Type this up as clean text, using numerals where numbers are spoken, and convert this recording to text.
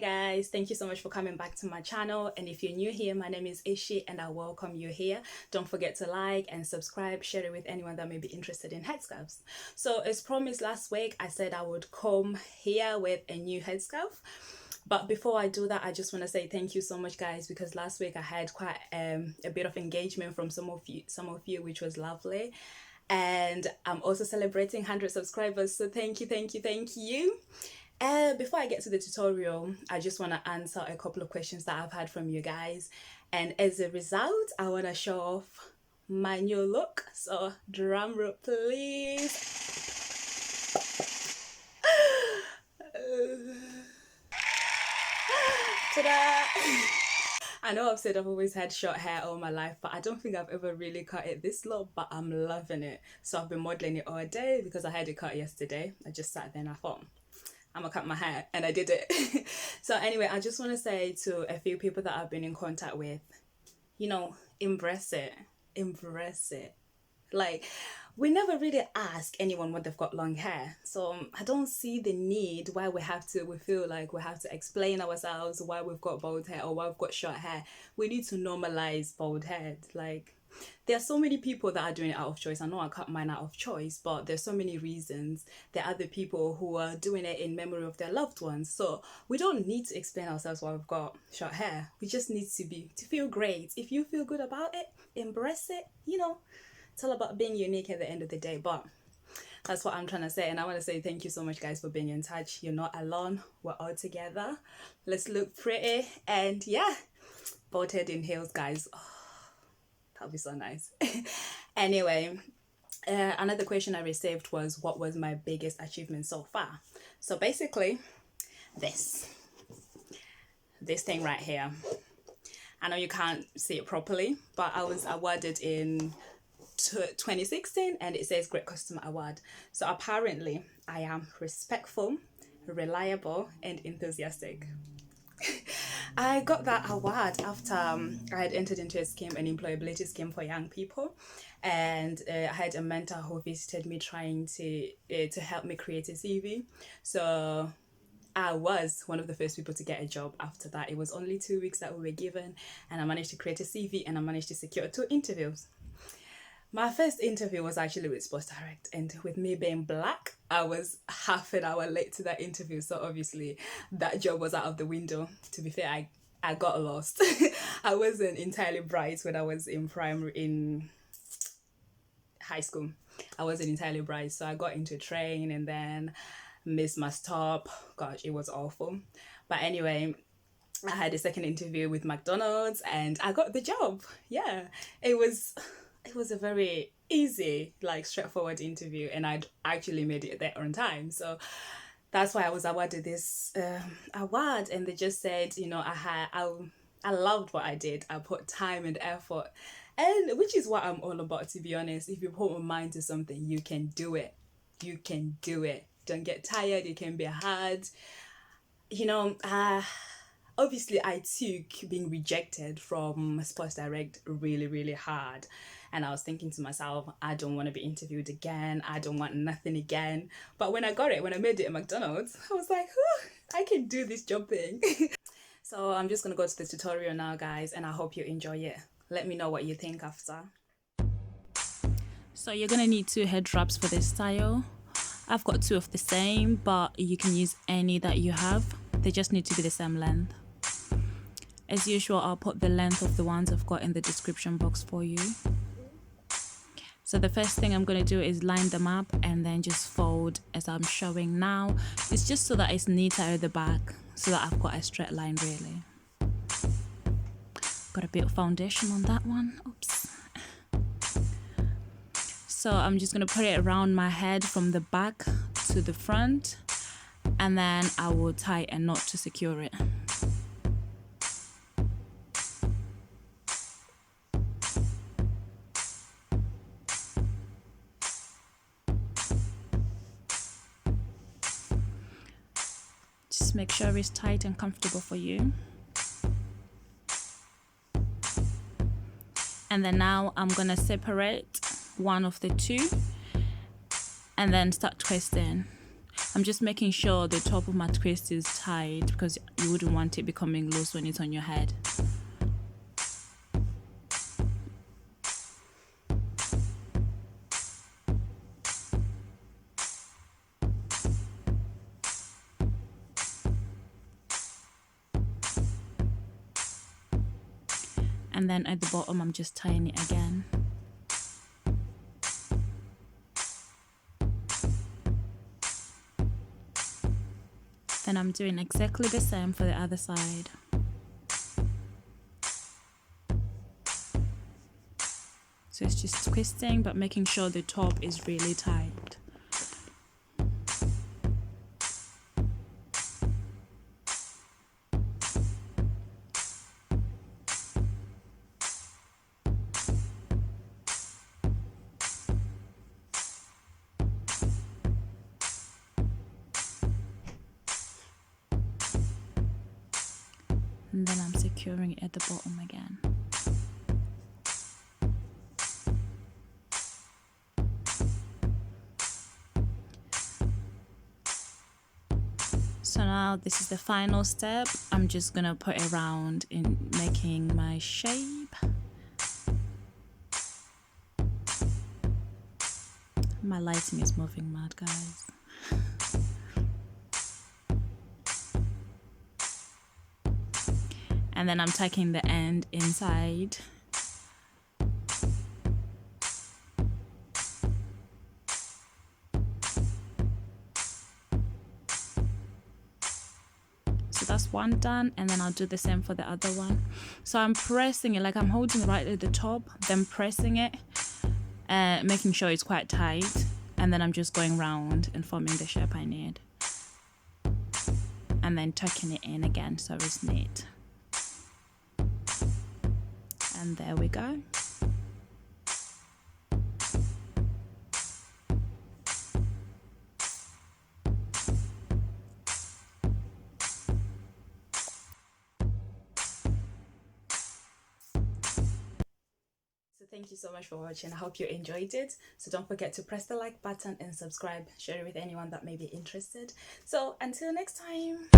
guys, thank you so much for coming back to my channel, and if you're new here, my name is Ishi and I welcome you here. Don't forget to like and subscribe, share it with anyone that may be interested in headscarves. So as promised last week, I said I would come here with a new headscarf. But before I do that, I just want to say thank you so much, guys, because last week I had quite a bit of engagement from some of you, which was lovely. And I'm also celebrating 100 subscribers, so thank you. Before I get to the tutorial, I just want to answer a couple of questions that I've had from you guys, and as a result, I want to show off my new look. So drum roll please. Ta-da! I know I've said I've always had short hair all my life, but I don't think I've ever really cut it this low, but I'm loving it. So I've been modeling it all day because I had it cut yesterday. I just sat there and I thought, I'm gonna cut my hair, and I did it. So anyway, I just want to say to a few people that I've been in contact with, you know, embrace it. Like, we never really ask anyone when they've got long hair, so I don't see the need why we feel like we have to explain ourselves why we've got bald hair or why we've got short hair. We need to normalize bald head. Like, there are so many people that are doing it out of choice. I know I cut mine out of choice, but there's so many reasons. There are other people who are doing it in memory of their loved ones. So we don't need to explain ourselves why we've got short hair. We just need to feel great. If you feel good about it, embrace it. You know, it's all about being unique at the end of the day. But that's what I'm trying to say. And I want to say thank you so much, guys, for being in touch. You're not alone. We're all together. Let's look pretty. And yeah, bald head in heels, guys. That'll be so nice. Anyway, another question I received was, what was my biggest achievement so far? So basically, this thing right here. I know you can't see it properly, but I was awarded in 2016 and it says Great Customer Award. So apparently I am respectful, reliable and enthusiastic. I got that award after I had entered into a scheme, an employability scheme for young people, and I had a mentor who visited me trying to help me create a CV. So I was one of the first people to get a job after that. It was only 2 weeks that we were given, and I managed to create a CV and I managed to secure 2 interviews. My first interview was actually with Sports Direct, and with me being black, I was half an hour late to that interview, so obviously that job was out of the window. To be fair, I got lost. I wasn't entirely bright when I was in high school. I wasn't entirely bright, so I got into a train and then missed my stop. Gosh, it was awful. But anyway, I had a second interview with McDonald's and I got the job. Yeah, it was a very easy, like, straightforward interview, and I'd actually made it there on time. So that's why I was awarded this award. And they just said, you know, I loved what I did. I put time and effort, and which is what I'm all about, to be honest. If you put your mind to something, you can do it. You can do it. Don't get tired. It can be hard. You know, obviously I took being rejected from Sports Direct really, really hard. And I was thinking to myself, I don't want to be interviewed again. I don't want nothing again. But when I got it, when I made it at McDonald's, I was like, I can do this job thing. So I'm just going to go to the tutorial now, guys, and I hope you enjoy it. Let me know what you think after. So you're going to need 2 head wraps for this style. I've got 2 of the same, but you can use any that you have. They just need to be the same length. As usual, I'll put the length of the ones I've got in the description box for you. So the first thing I'm going to do is line them up and then just fold as I'm showing now. It's just so that it's neater at the back, so that I've got a straight line really. Got a bit of foundation on that one. Oops. So I'm just going to put it around my head from the back to the front, and then I will tie a knot to secure it. Just make sure it's tight and comfortable for you. And then now I'm gonna separate one of the 2 and then start twisting. I'm just making sure the top of my twist is tight because you wouldn't want it becoming loose when it's on your head. And then at the bottom, I'm just tying it again. Then I'm doing exactly the same for the other side. So it's just twisting, but making sure the top is really tight. And then I'm securing it at the bottom again. So now this is the final step. I'm just gonna put it around in making my shape. My lighting is moving mad, guys. And then I'm taking the end inside. So that's one done, and then I'll do the same for the other one. So I'm pressing it, like I'm holding right at the top, then pressing it, making sure it's quite tight, and then I'm just going round and forming the shape I need. And then tucking it in again so it's neat. And there we go. So thank you so much for watching. I hope you enjoyed it. So don't forget to press the like button and subscribe. Share it with anyone that may be interested. So until next time.